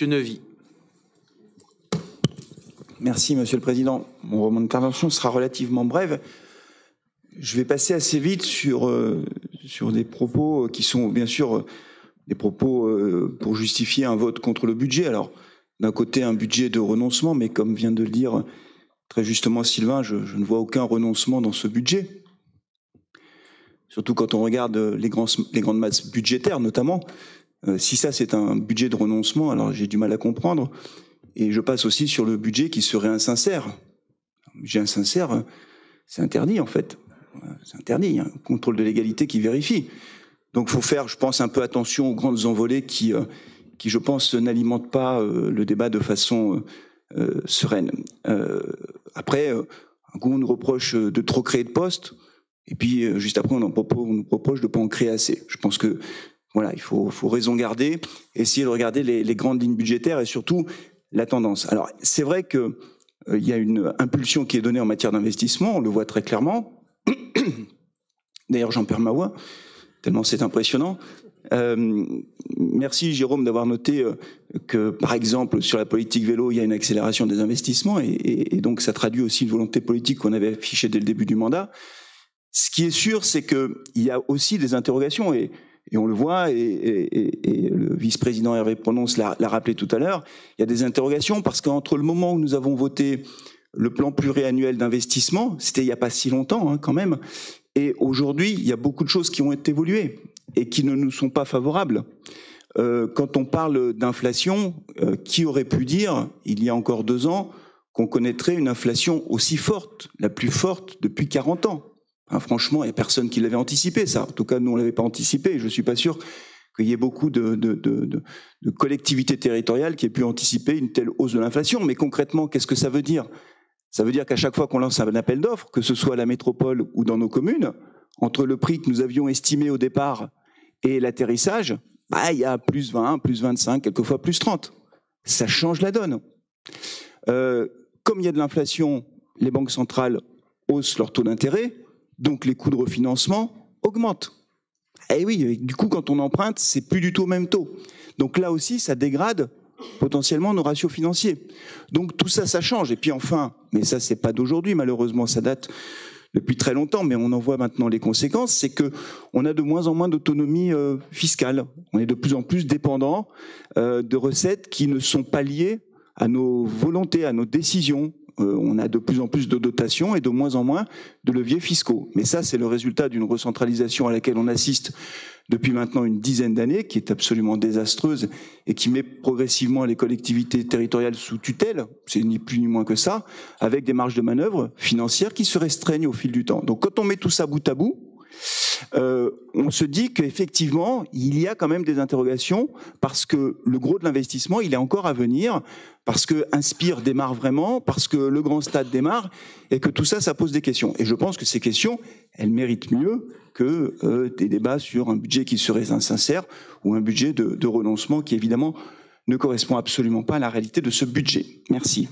Monsieur Neuvy. Merci, Monsieur le Président. Mon intervention sera relativement brève. Je vais passer assez vite sur des propos qui sont bien sûr des propos pour justifier un vote contre le budget. Alors, d'un côté, un budget de renoncement, mais comme vient de le dire très justement Sylvain, je ne vois aucun renoncement dans ce budget. Surtout quand on regarde les grandes masses budgétaires, notamment. Si ça, c'est un budget de renoncement, alors j'ai du mal à comprendre. Et je passe aussi sur le budget qui serait insincère. Un budget insincère, c'est interdit en fait. C'est interdit, il y a un contrôle de légalité qui vérifie. Donc il faut faire, je pense, un peu attention aux grandes envolées qui je pense, n'alimentent pas le débat de façon sereine. Après, un coup, on nous reproche de trop créer de postes, et puis juste après, on nous reproche de ne pas en créer assez. Je pense que voilà, il faut raison garder, essayer de regarder les grandes lignes budgétaires et surtout la tendance. Alors, c'est vrai qu'il y a une impulsion qui est donnée en matière d'investissement, on le voit très clairement. D'ailleurs, j'en perds ma voix, tellement c'est impressionnant. Merci Jérôme d'avoir noté que, par exemple, sur la politique vélo, il y a une accélération des investissements et donc ça traduit aussi une volonté politique qu'on avait affichée dès le début du mandat. Ce qui est sûr, c'est qu'il y a aussi des interrogations et on le voit, et le vice-président Hervé Prononce l'a rappelé tout à l'heure, il y a des interrogations parce qu'entre le moment où nous avons voté le plan pluriannuel d'investissement, c'était il n'y a pas si longtemps quand même, et aujourd'hui, il y a beaucoup de choses qui ont évolué et qui ne nous sont pas favorables. Quand on parle d'inflation, qui aurait pu dire, il y a encore 2 ans, qu'on connaîtrait une inflation aussi forte, la plus forte depuis 40 ans? Franchement, il n'y a personne qui l'avait anticipé, ça. En tout cas, nous, on ne l'avait pas anticipé. Je ne suis pas sûr qu'il y ait beaucoup de collectivités territoriales qui aient pu anticiper une telle hausse de l'inflation. Mais concrètement, qu'est-ce que ça veut dire? Ça veut dire qu'à chaque fois qu'on lance un appel d'offres, que ce soit à la métropole ou dans nos communes, entre le prix que nous avions estimé au départ et l'atterrissage, il y a plus 20, plus 25, quelquefois plus 30. Ça change la donne. Comme il y a de l'inflation, les banques centrales haussent leur taux d'intérêt, donc les coûts de refinancement augmentent. Et oui, du coup, quand on emprunte, c'est plus du tout au même taux. Donc là aussi, ça dégrade potentiellement nos ratios financiers. Donc tout ça, ça change. Et puis enfin, mais ça, c'est pas d'aujourd'hui, malheureusement, ça date depuis très longtemps, mais on en voit maintenant les conséquences, c'est que on a de moins en moins d'autonomie fiscale. On est de plus en plus dépendant de recettes qui ne sont pas liées à nos volontés, à nos décisions. On a de plus en plus de dotations et de moins en moins de leviers fiscaux. Mais ça, c'est le résultat d'une recentralisation à laquelle on assiste depuis maintenant une dizaine d'années, qui est absolument désastreuse et qui met progressivement les collectivités territoriales sous tutelle, c'est ni plus ni moins que ça, avec des marges de manœuvre financières qui se restreignent au fil du temps. Donc quand on met tout ça bout à bout, on se dit qu'effectivement, il y a quand même des interrogations parce que le gros de l'investissement, il est encore à venir, parce que Inspire démarre vraiment, parce que le Grand Stade démarre, et que tout ça, ça pose des questions. Et je pense que ces questions, elles méritent mieux que des débats sur un budget qui serait insincère ou un budget de renoncement qui, évidemment, ne correspond absolument pas à la réalité de ce budget. Merci.